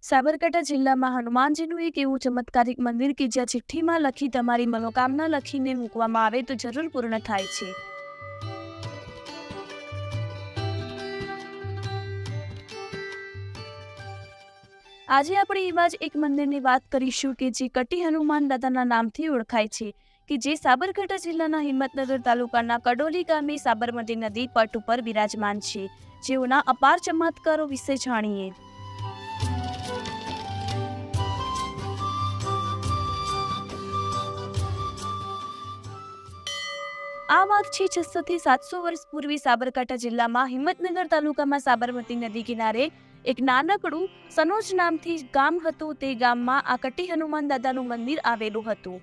સાબરકાંઠા જિલ્લામાં હનુમાનજીનું એક એવું ચમત્કારિક મંદિર કે જ્યાં ચિઠ્ઠીમાં લખી તમારી મનોકામના લખીને મૂકવામાં આવે તો જરૂર પૂર્ણ થાય છે. આજે આપણે એવા જ એક મંદિરની વાત કરીશું કે જે કટી હનુમાન દાદાના નામથી ઓળખાય છે, કે જે સાબરકાંઠા જિલ્લાના હિંમતનગર તાલુકાના કડોલી ગામે સાબરમતી નદી પટ ઉપર બિરાજમાન છે, જેઓના અપાર ચમત્કારો વિશે જાણીએ. આ વાત છે 600 થી 700 વર્ષ પૂર્વે સાબરકાંઠા જિલ્લામાં હિંમતનગર તાલુકામાં સાબરમતી નદી કિનારે એક નાનકડું સનોજ નામથી ગામ હતું. તે ગામમાં આ કટી હનુમાન દાદાનું મંદિર આવેલું હતું,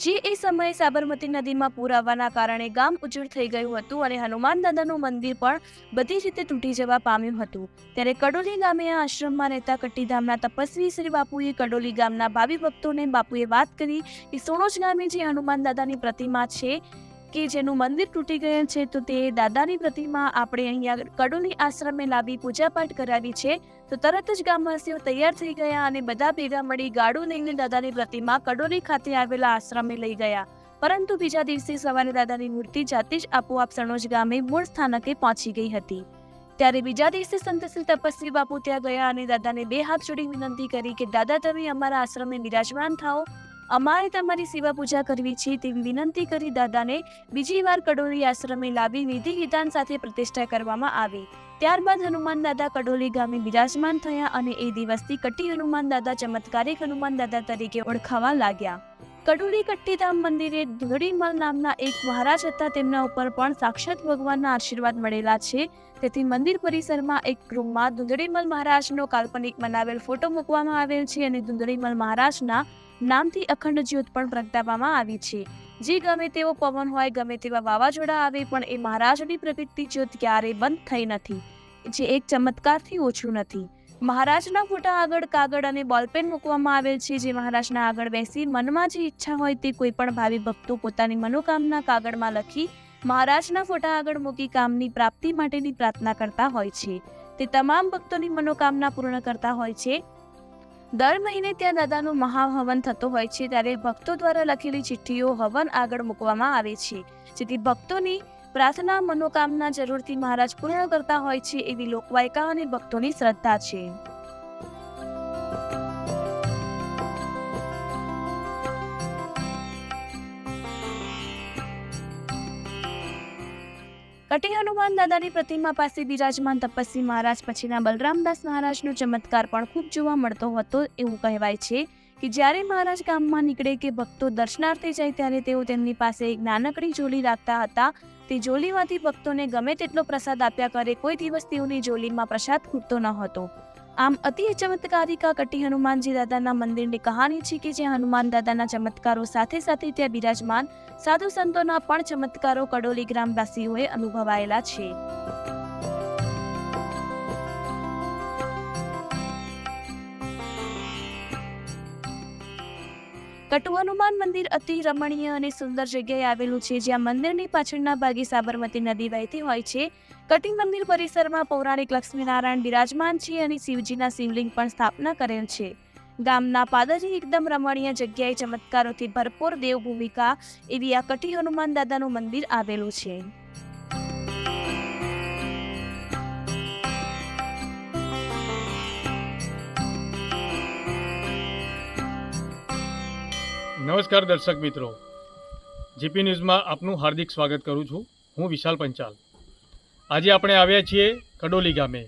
જે એ સમયે સાબરમતી નદીમાં પૂર આવવાના કારણે ગામ ઉજ્જડ થઈ ગયું હતું અને હનુમાન દાદાનું મંદિર પણ બધી રીતે તૂટી જવા પામ્યું હતું. ત્યારે કડોલી ગામે આ આશ્રમમાં રહેતા કટીધામના તપસ્વી શ્રી બાપુએ કડોલી ગામના ભાવિ ભક્તોને બાપુએ વાત કરી કે સોણોજ ગામે જે હનુમાન દાદાની પ્રતિમા છે કે જેનું મંદિર તૂટી ગયેલ છે, તો તે દાદાની પ્રતિમા આપણે અહીંયા કડોલી આશ્રમે લાવી પૂજાપાઠ કરાવી છે. તો તરત જ ગામવાસીઓ તૈયાર થઈ ગયા અને બધા ભેગા મળી ગાડું લઈને દાદાની પ્રતિમા કડોલી ખાતે આવેલા આશ્રમે લઈ ગયા. પરંતુ બીજા દિવસે સવારે દાદાની મૂર્તિ જાતે જ આપોઆપ સણોજ ગામે મૂળ સ્થાનકે પહોંચી ગઈ હતી. ત્યારે બીજા દિવસે સંત શ્રી તપસ્વી બાપુ ત્યાં ગયા અને દાદાને બે હાથ જોડી વિનંતી કરી કે દાદા, તમે અમારા આશ્રમે બિરાજમાન થાઓ, અમારે તમારી સેવા પૂજા કરવી છે. તેવી વિનંતી કરી દાદાને બીજી વાર કડોલી આશ્રમે લાવી વિધિ વિધાન સાથે પ્રતિષ્ઠા કરવામાં આવી. ત્યારબાદ હનુમાન દાદા કડોલી ગામે બિરાજમાન થયા અને એ દિવસથી કટી હનુમાન દાદા ચમત્કારિક હનુમાન દાદા તરીકે ઓળખાવા લાગ્યા. કડોલી કટ્ટીધામ મંદિરે ધુંધળીમલ નામના એક મહારાજ હતા, તેમના ઉપર પણ સાક્ષાત ભગવાનના આશીર્વાદ મળેલા છે. તેથી મંદિર પરિસરમાં એક રૂમમાં ધુંધળીમલ મહારાજનો કાલ્પનિક બનાવેલ ફોટો મૂકવામાં આવેલ છે અને ધુંધળીમલ મહારાજના નામથી અખંડ જ્યોત પણ પ્રગટાવવામાં આવી છે. જે ગમે તેવો પવન હોય, ગમે તેવા વાવાઝોડા આવે, પણ એ મહારાજની પ્રગટતી જ્યોત ક્યારેય બંધ થઈ નથી, જે એક ચમત્કારથી ઓછું નથી. મહારાજના ફોટા આગળ કાગળ અને બોલપેન મૂકવામાં આવેલ છે, જે મહારાજના આગળ બેસી મનમાં જે ઈચ્છા હોય તે કોઈ પણ ભાવિ ભક્તો પોતાની મનોકામના કાગળમાં લખી મહારાજના ફોટા આગળ મૂકી કામની પ્રાપ્તિ માટેની પ્રાર્થના કરતા હોય છે. તે તમામ ભક્તોની મનોકામના પૂર્ણ કરતા હોય છે. દર મહિને ત્યાં દાદાનું મહાહવન થતો હોય છે, ત્યારે ભક્તો દ્વારા લખેલી ચિઠ્ઠીઓ હવન આગળ મૂકવામાં આવે છે, જેથી ભક્તોની પ્રાર્થના મનોકામના જરૂરથી મહારાજ પૂર્ણ કરતા હોય છે, એવી લોકવાયકા અને ભક્તોની શ્રદ્ધા છે. કટી હનુમાન દાદાની પ્રતિમા પાસે બિરાજમાન તપસ્વી મહારાજ પછીના બલરામદાસ મહારાજનો ચમત્કાર પણ ખૂબ જોવા મળતો હતો. એવું કહેવાય છે કે જ્યારે મહારાજ ગામમાં નીકળે કે ભક્તો દર્શનાર્થે જાય, ત્યારે તેઓ તેમની પાસે એક નાનકડી જોલી રાખતા હતા. તે જોલીમાંથી ભક્તોને ગમે તેટલો પ્રસાદ આપ્યા કરે, કોઈ દિવસ તેઓની જોલીમાં પ્રસાદ ખૂટતો ન હતો. આમ અતિ ચમત્કારિક કટી હનુમાનજી દાદાના મંદિરની કહાની છે કે જ્યાં હનુમાન દાદાના ચમત્કારો સાથે સાથે ત્યાં બિરાજમાન સાધુ સંતોના પણ ચમત્કારો કડોલી ગ્રામવાસીઓએ અનુભવાયેલા છે. કટુ હનુમાન મંદિર અતિ રમણીય અને સુંદર જગ્યાએ આવેલું છે, જ્યાં મંદિરની પાછળના ભાગે સાબરમતી નદી વહેતી હોય છે. કટી મંદિર પરિસરમાં પૌરાણિક લક્ષ્મીનારાયણ બિરાજમાન છે અને શિવજીના શિવલિંગ પણ સ્થાપના કરેલ છે. ગામના પાદરી એકદમ રમણીય જગ્યાએ ચમત્કારોથી ભરપૂર દેવભૂમિકા એવી આ કટી હનુમાન દાદાનું મંદિર આવેલું છે. નમસ્કાર દર્શક મિત્રો, જીપી ન્યૂઝમાં આપનું હાર્દિક સ્વાગત કરું છું. હું વિશાલ પંચાલ. આજે આપણે આવ્યા છીએ કડોલી ગામે,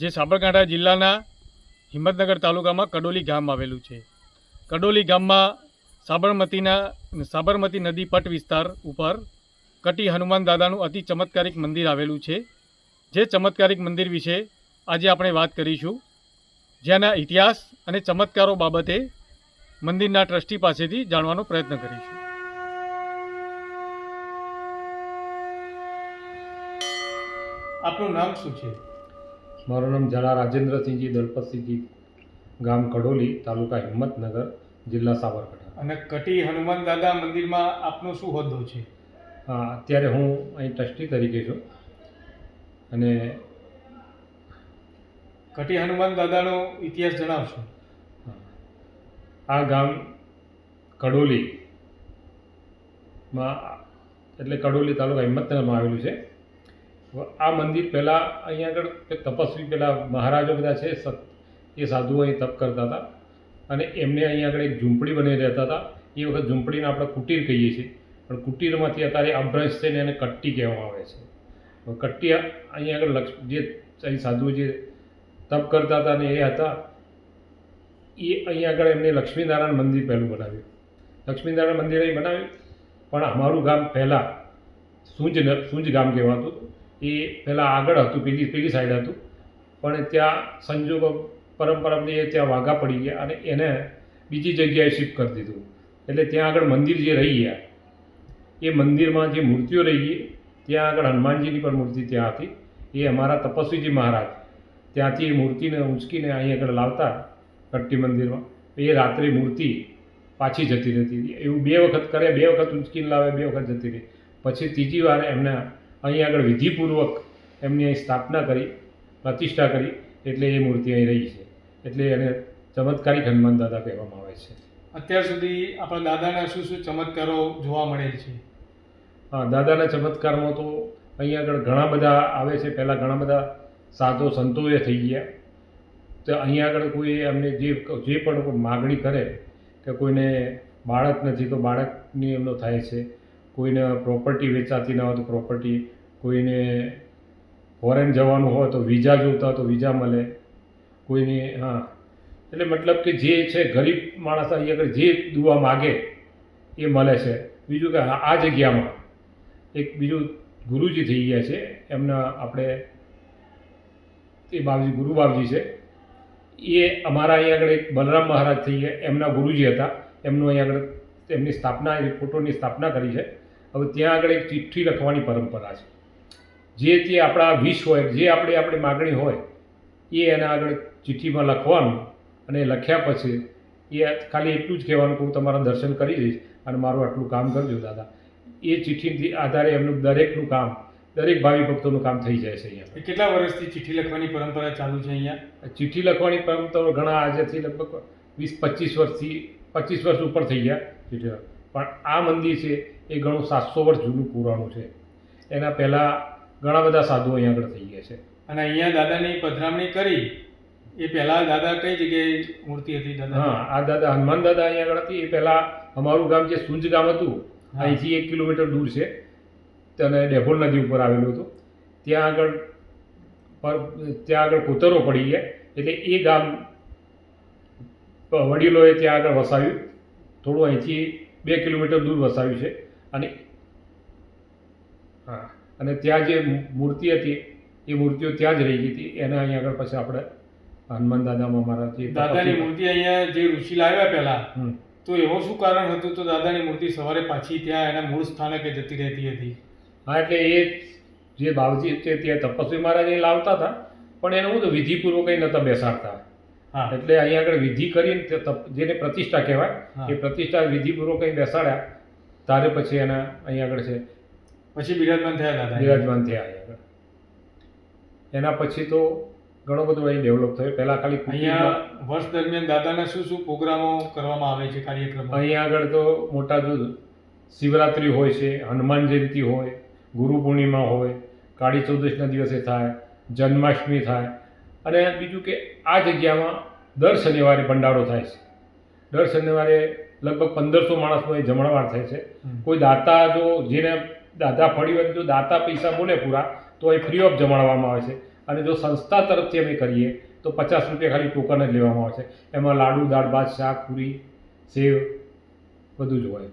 જે સાબરકાંઠા જિલ્લાના હિંમતનગર તાલુકામાં કડોલી ગામ આવેલું છે. કડોલી ગામમાં સાબરમતી નદી પટ વિસ્તાર ઉપર કટી હનુમાન દાદાનું અતિ ચમત્કારિક મંદિર આવેલું છે. જે ચમત્કારિક મંદિર વિશે આજે આપણે વાત કરીશું, જેના ઇતિહાસ અને ચમત્કારો બાબતે મંદિરના ટ્રસ્ટી પાસેથી જાણવાનો પ્રયત્ન કરીશું. આપનું નામ શું છે? મારું નામ ઝાલા રાજેન્દ્રસિંહજી દલપતસિંહજી, ગામ કડોલી, તાલુકા હિંમતનગર, જિલ્લા સાબરકાંઠા. અને કટી હનુમાન દાદા મંદિરમાં આપનો શું હોદ્દો છે? અત્યારે હું અહીં ટ્રસ્ટી તરીકે છું અને કટી હનુમાન દાદાનો ઇતિહાસ જણાવશો. આ ગામ કડોલીમાં એટલે કડોલી તાલુકા હિંમતનગરમાં આવેલું છે. આ મંદિર પહેલાં અહીંયા આગળ તપસ્વી પહેલાં મહારાજો બધા છે એ સાધુઓ અહીં તપ કરતા હતા અને એમને અહીંયા આગળ એક ઝૂંપડી બની રહેતા હતા. એ વખત ઝૂંપડીને આપણે કુટીર કહીએ છીએ, પણ કુટીરમાંથી અત્યારે અભ્રંશ થઈને એને કટ્ટી કહેવામાં આવે છે. કટ્ટી અહીંયા આગળ જે અહીં સાધુઓ જે તપ કરતા હતા ને એ હતા, એ અહીંયા આગળ એમને લક્ષ્મીનારાયણ મંદિર પહેલું બનાવ્યું. લક્ષ્મીનારાયણ મંદિર અહીં બનાવ્યું, પણ અમારું ગામ પહેલાં સૂંજ ગામ કહેવાતું. એ પહેલાં આગળ હતું, પેલી સાઈડ હતું, પણ ત્યાં સંજોગો પરંપરાથી એ ત્યાં વાઘા પડી ગયા અને એને બીજી જગ્યાએ શિફ્ટ કરી દીધું. એટલે ત્યાં આગળ મંદિર જે રહી ગયા, એ મંદિરમાં જે મૂર્તિઓ રહી ગઈ, ત્યાં આગળ હનુમાનજીની પણ મૂર્તિ ત્યાં હતી. એ અમારા તપસ્વીજી મહારાજ ત્યાંથી એ મૂર્તિને ઊંચકીને અહીં આગળ લાવતા કટ્ટી મંદિરમાં. એ રાત્રે મૂર્તિ પાછી જતી રહેતી હતી. એવું 2 વખત કરે, 2 વખત ઊંચકીને લાવે, 2 વખત જતી રહી. પછી ત્રીજી વાર એમને અહીં આગળ વિધિપૂર્વક એમની અહીં સ્થાપના કરી, પ્રતિષ્ઠા કરી, એટલે એ મૂર્તિ અહીં રહી છે. એટલે એને ચમત્કારિક હનુમાન દાદા કહેવામાં આવે છે. અત્યાર સુધી આપણા દાદાના શું શું ચમત્કારો જોવા મળેલ છે? હા, દાદાના ચમત્કારમાં તો અહીં આગળ ઘણા બધા આવે છે. પહેલાં ઘણા બધા સાધુ સંતોએ થઈ ગયા. તો અહીં આગળ કોઈ એમને જે પણ કોઈ માગણી કરે કે કોઈને બાળક નથી તો બાળકની એમનો થાય છે, કોઈને પ્રોપર્ટી વેચાતી ના હોય તો પ્રોપર્ટી, કોઈને ફોરેન જવાનું હોય તો વિઝા જોઈતા હોય તો વિઝા મળે, કોઈને એટલે મતલબ કે જે છે ગરીબ માણસ અહીં આગળ જે દુઆ માગે એ મળે છે. બીજું કે આ જગ્યામાં એક બીજું ગુરુજી થઈ ગયા છે, એમના આપણે એ બાબજી ગુરુ બાબજી છે. એ અમારા અહીં આગળ એક બલરામ મહારાજ થઈ ગયા, એમના ગુરુજી હતા. એમનું અહીં આગળ એમની સ્થાપના, એ ફોટોની સ્થાપના કરી છે. હવે ત્યાં આગળ એક ચિઠ્ઠી લખવાની પરંપરા છે. જે તે આપણા વિશ હોય, જે આપણી માગણી હોય એ એના આગળ ચિઠ્ઠીમાં લખવાનું, અને લખ્યા પછી એ ખાલી એટલું જ કહેવાનું કે હું તમારા દર્શન કરી દઈશ અને મારું આટલું કામ કરજો દાદા. એ ચિઠ્ઠીથી આધારે એમનું દરેકનું કામ, દરેક ભાવિ ભક્તોનું કામ થઈ જાય છે અહીંયા. કેટલા વર્ષથી ચિઠ્ઠી લખવાની પરંપરા ચાલુ છે અહીંયા? ચિઠ્ઠી લખવાની પરંપરા ઘણા આજથી લગભગ 20-25 વર્ષ ઉપર થઈ ગયા ચિઠ્ઠી. પણ આ મંદિર છે એ ઘણું 700 વર્ષ જૂનું પુરાણું છે. એના પહેલાં ઘણા બધા સાધુઓ અહીંયા આગળ થઈ ગયા છે. અને અહીંયા દાદાની પધરામણી કરી એ પહેલાં દાદા કઈ જગ્યાએ મૂર્તિ હતી દાદા? હા, આ દાદા હનુમાન દાદા અહીંયા આગળ હતી. એ પહેલાં અમારું ગામ જે સૂંજ ગામ હતું, અહીંથી 1 કિલોમીટર દૂર છે, અને ડેભોલ નદી ઉપર આવેલું હતું. ત્યાં આગળ કોતરો પડી ગયા, એટલે એ ગામ વડીલોએ ત્યાં આગળ વસાવ્યું. થોડું અહીંથી 2 કિલોમીટર દૂર વસાવ્યું છે. અને ત્યાં જે મૂર્તિ હતી એ મૂર્તિઓ ત્યાં જ રહી ગઈ હતી. એને અહીંયા આગળ પછી આપણે હનુમાન દાદામાં મારા જે દાદાની મૂર્તિ અહીંયા જે ઋષિ લાવ્યા પહેલા, તો એવું શું કારણ હતું તો દાદાની મૂર્તિ સવારે પાછી ત્યાં એના મૂળ સ્થાનકે જતી રહેતી હતી? હા, એટલે એ જે બાવજી છે ત્યાં તપસ્વી મહારાજ એ લાવતા હતા, પણ એને હું તો વિધિપૂર્વક કંઈ નહોતા બેસાડતા. એટલે અહીંયા આગળ વિધિ કરીને જેને પ્રતિષ્ઠા કહેવાય, એ પ્રતિષ્ઠા વિધિપૂર્વક કંઈ બેસાડ્યા તારે પછી એના અહીંયા આગળ છે પછી બિરાજમાન થયા દાદા. બિરાજમાન થયા અહીંયા આગળ. એના પછી તો ઘણો બધો અહીં ડેવલપ થયો. પહેલાં ખાલી અહીંયા વર્ષ દરમિયાન દાદાના શું શું પ્રોગ્રામો કરવામાં આવે છે, કાર્યક્રમો? અહીંયા આગળ તો મોટા જો શિવરાત્રિ હોય છે, હનુમાન જયંતિ હોય, ગુરુ પૂર્ણિમા હોય, કાળી ચૌદશના દિવસે થાય, જન્માષ્ટમી થાય. અને બીજું કે આ જગ્યામાં દર શનિવારે ભંડારો થાય છે. દર શનિવારે લગભગ 1500 માણસનો એ જમણવાર થાય છે. કોઈ દાતા જો જેને દાદા ફળી હોય, જો દાતા પૈસા બોલે પૂરા તો એ ફ્રી ઓફ જમાડવામાં આવે છે. અને જો સંસ્થા તરફથી અમે કરીએ તો 50 રૂપિયા ખાલી ટોકન જ લેવામાં આવે છે. એમાં લાડુ, દાળ ભાત, શાક, પૂરી, સેવ બધું જ હોય.